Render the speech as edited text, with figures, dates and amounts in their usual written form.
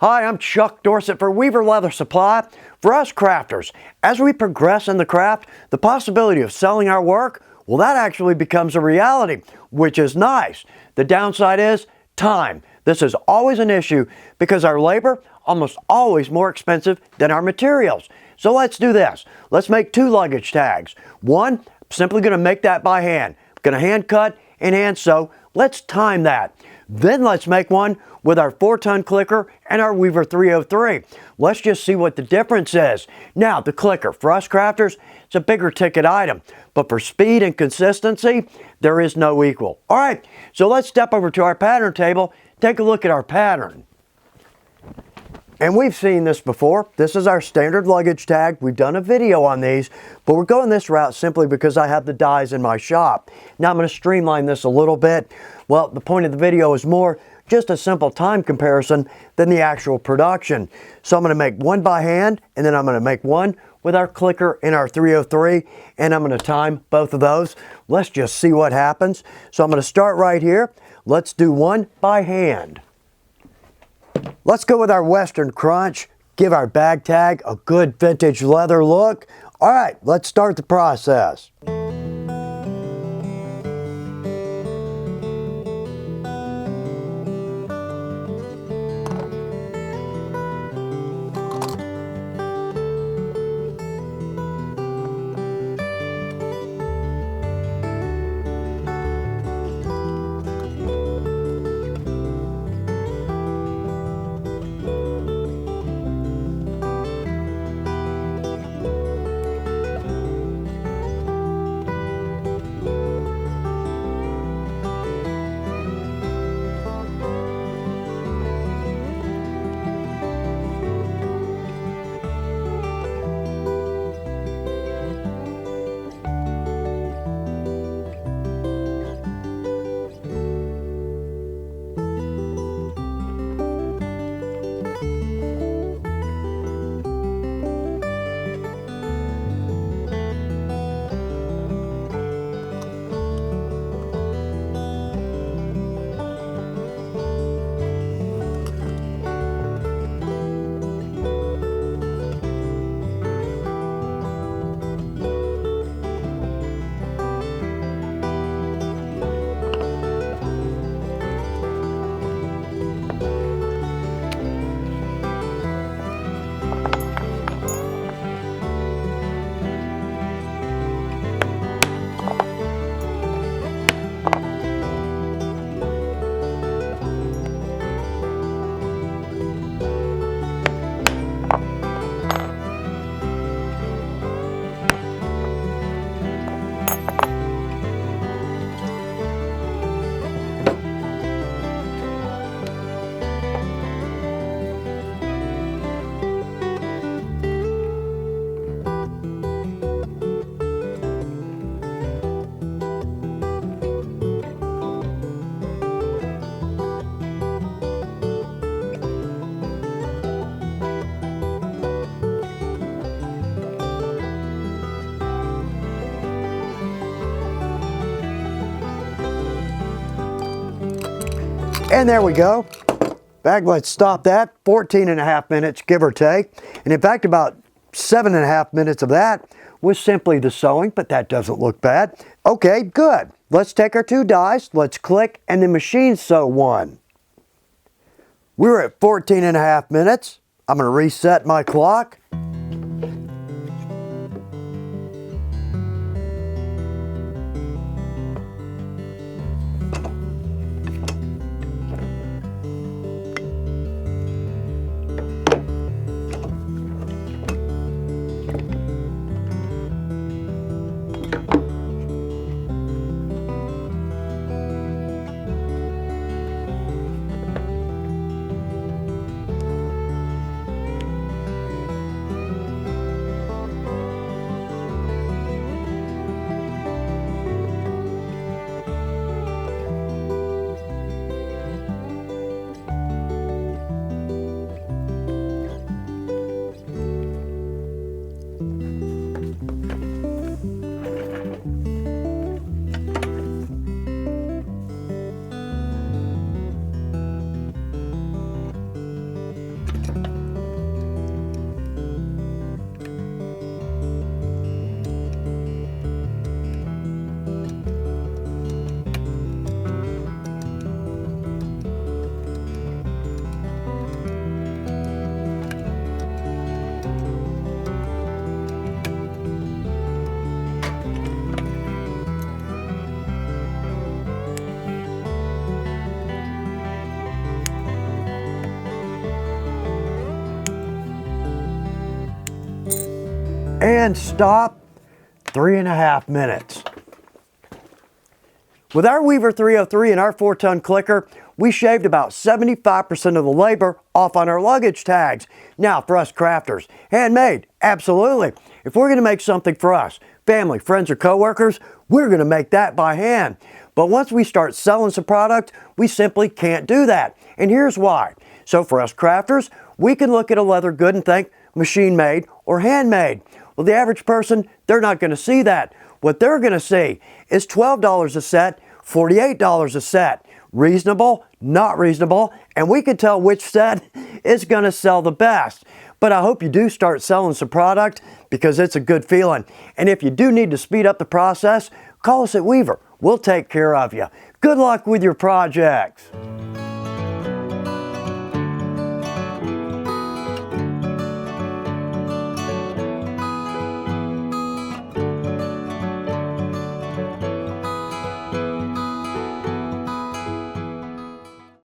Hi, I'm Chuck Dorsett for Weaver Leather Supply. For us crafters, as we progress in the craft, the possibility of selling our work, well, that actually becomes a reality, which is nice. The downside is time. This is always an issue because our labor almost always more expensive than our materials. So let's do this. Let's make 2 luggage tags. One, I'm simply going to make that by hand. I'm going to hand cut and hand sew. Let's time that. Then let's make one with our 4-ton clicker and our Weaver 303. Let's just see what the difference is. Now, the clicker, for us crafters, it's a bigger ticket item, but for speed and consistency, there is no equal. All right, so let's step over to our pattern table, take a look at our pattern. And we've seen this before. This is our standard luggage tag. We've done a video on these, but we're going this route simply because I have the dies in my shop. Now I'm going to streamline this a little bit. Well, the point of the video is more just a simple time comparison than the actual production. So I'm going to make one by hand, and then I'm going to make one with our clicker and our 303, and I'm going to time both of those. Let's just see what happens. So I'm going to start right here. Let's do one by hand. Let's go with our Western Crunch, give our bag tag a good vintage leather look. All right, let's start the process. And there we go. Back, let's stop that. 14.5 minutes, give or take. And in fact, about 7.5 minutes of that was simply the sewing, but that doesn't look bad. Okay, good. Let's take our 2 dies, let's click, and then machine sew one. We were at 14.5 minutes. I'm going to reset my clock. and stop. 3.5 minutes. With our Weaver 303 and our 4-ton clicker, we shaved about 75% of the labor off on our luggage tags. Now, for us crafters, handmade, absolutely. If we're going to make something for us, family, friends, or coworkers, we're going to make that by hand. But once we start selling some product, we simply can't do that. And here's why. So for us crafters, we can look at a leather good and think machine made or handmade. Well, the average person, they're not going to see that. What they're going to see is $12 a set, $48 a set. Reasonable, not reasonable, and we can tell which set is going to sell the best. But I hope you do start selling some product because it's a good feeling. And if you do need to speed up the process, call us at Weaver. We'll take care of you. Good luck with your projects.